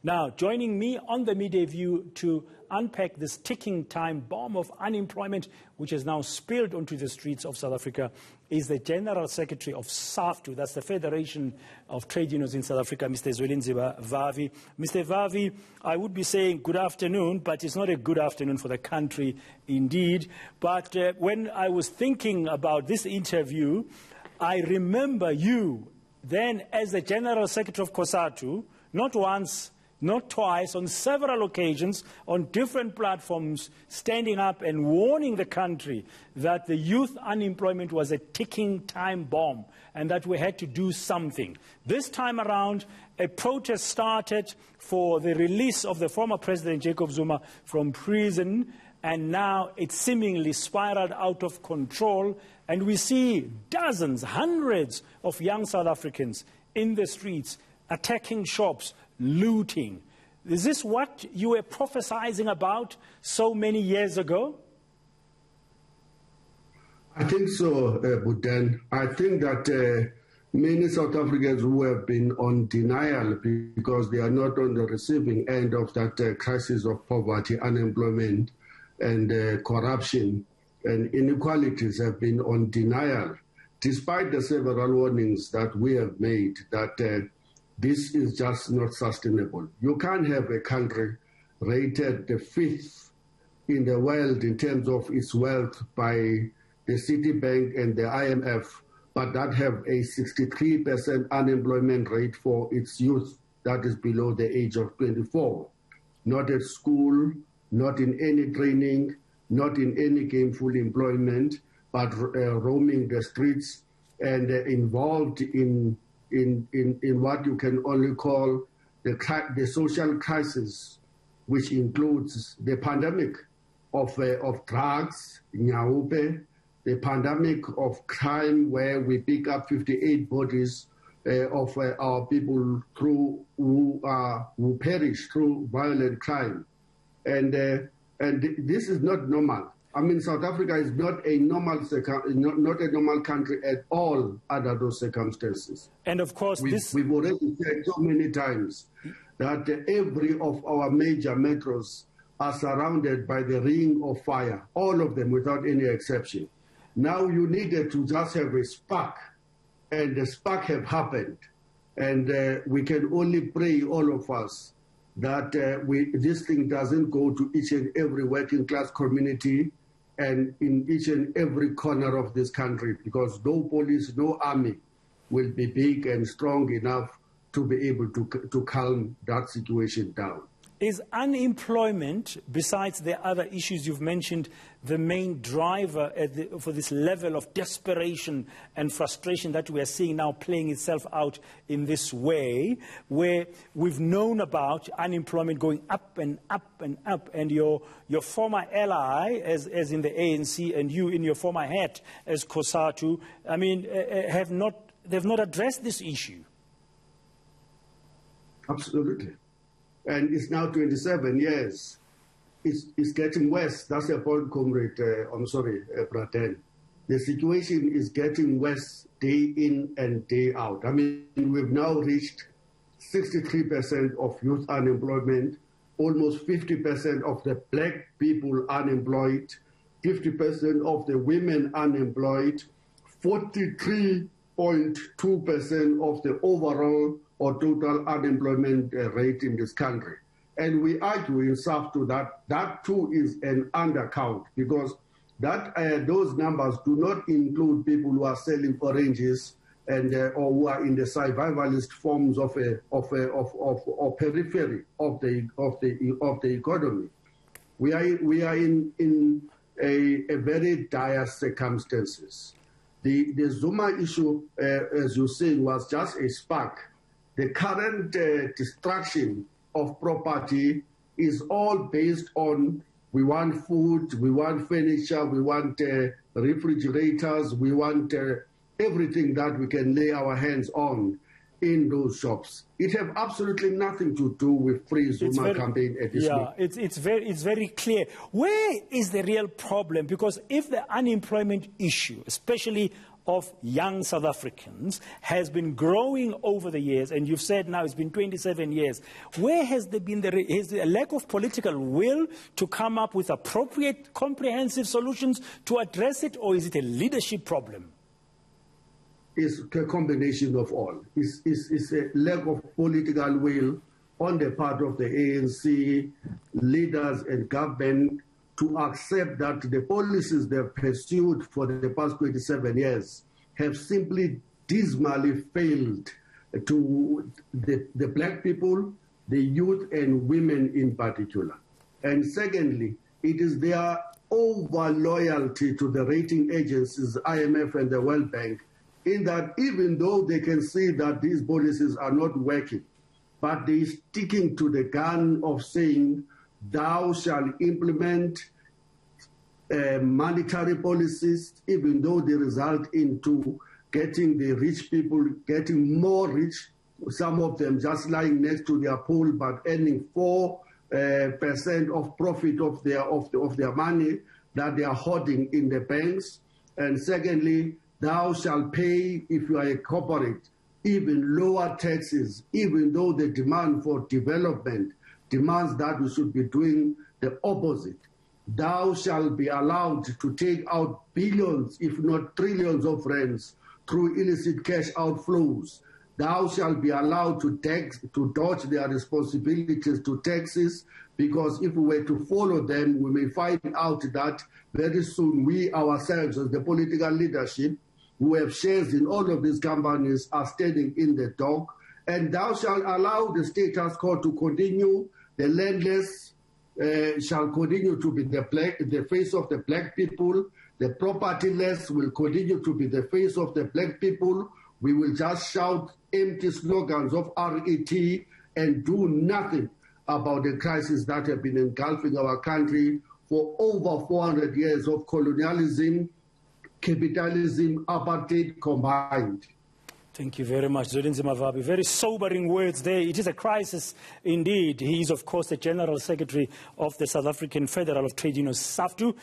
Now, joining me on the Midday View to unpack this ticking time bomb of unemployment, which has now spilled onto the streets of South Africa, is the General Secretary of Saftu, that's the Federation of Trade Unions in South Africa, Mr. Zwelinzima Vavi. Mr. Vavi, I would be saying good afternoon, but it's not a good afternoon for the country indeed. But when I was thinking about this interview, I remember you then as the General Secretary of COSATU, not once, not twice, on several occasions, on different platforms, standing up and warning the country that the youth unemployment was a ticking time bomb and that we had to do something. This time around, a protest started for the release of the former President Jacob Zuma from prison, and now it seemingly spiraled out of control, and we see dozens, hundreds of young South Africans in the streets attacking shops, looting. Is this what you were prophesizing about so many years ago? I think so, Bhutan. I think that many South Africans who have been on denial because they are not on the receiving end of that crisis of poverty, unemployment, and corruption and inequalities have been on denial, despite the several warnings that we have made that this is just not sustainable. You can't have a country rated the 5th in the world in terms of its wealth by the Citibank and the IMF, but that have a 63% unemployment rate for its youth that is below the age of 24. Not at school, not in any training, not in any gainful employment, but roaming the streets and involved in what you can only call the social crisis, which includes the pandemic of drugs, nyaupe, the pandemic of crime, where we pick up 58 bodies of our people who perish through violent crime, and this is not normal. I mean, South Africa is not a normal country at all under those circumstances. And of course, we've already said so many times that every of our major metros are surrounded by the ring of fire, all of them without any exception. Now you needed to just have a spark, and the spark have happened. And we can only pray, all of us, that this thing doesn't go to each and every working class community and in each and every corner of this country, because no police, no army will be big and strong enough to be able to calm that situation down. Is unemployment, besides the other issues you've mentioned, the main driver for this level of desperation and frustration that we are seeing now playing itself out in this way, where we've known about unemployment going up and up and up, and your former ally, as in the ANC, and you in your former hat as COSATU, I mean, they've not addressed this issue? Absolutely. And it's now 27 years. It's getting worse. That's the point, comrade. Braten. The situation is getting worse day in and day out. I mean, we've now reached 63% of youth unemployment, almost 50% of the black people unemployed, 50% of the women unemployed, 43.2% of the overall or total unemployment rate in this country. And we argue in Saftu that too is an undercount, because those numbers do not include people who are selling oranges and or who are in the survivalist forms of periphery of the economy. We are in a very dire circumstances. The Zuma issue, as you say, was just a spark. The current destruction of property is all based on we want food, we want furniture, we want refrigerators, we want everything that we can lay our hands on in those shops. It has absolutely nothing to do with Free Zuma campaign at this moment. It's very clear. Where is the real problem? Because if the unemployment issue, especially of young South Africans has been growing over the years, and you've said now it's been 27 years. Where has there been a lack of political will to come up with appropriate, comprehensive solutions to address it, or is it a leadership problem? It's a combination of all. It's a lack of political will on the part of the ANC, leaders and government to accept that the policies they've pursued for the past 27 years have simply dismally failed to the black people, the youth and women in particular. And secondly, it is their over loyalty to the rating agencies, IMF and the World Bank, in that even though they can see that these policies are not working, but they sticking to the gun of saying, thou shalt implement monetary policies, even though they result into getting the rich people getting more rich, some of them just lying next to their pool, but earning 4% of profit of their money that they are hoarding in the banks. And secondly, thou shalt pay, if you are a corporate, even lower taxes, even though the demand for development demands that we should be doing the opposite. Thou shalt be allowed to take out billions, if not trillions of rands through illicit cash outflows. Thou shalt be allowed to dodge their responsibilities to taxes, because if we were to follow them, we may find out that very soon we ourselves, as the political leadership, who have shares in all of these companies, are standing in the dock. And thou shalt allow the status quo to continue. The landless shall continue to be the face of the black people. The propertyless will continue to be the face of the black people. We will just shout empty slogans of RET and do nothing about the crisis that have been engulfing our country for over 400 years of colonialism, capitalism, apartheid combined. Thank you very much, Zwelinzima Vavi. Very sobering words there. It is a crisis indeed. He is, of course, the General Secretary of the South African Federal of Trade Unions, Saftu.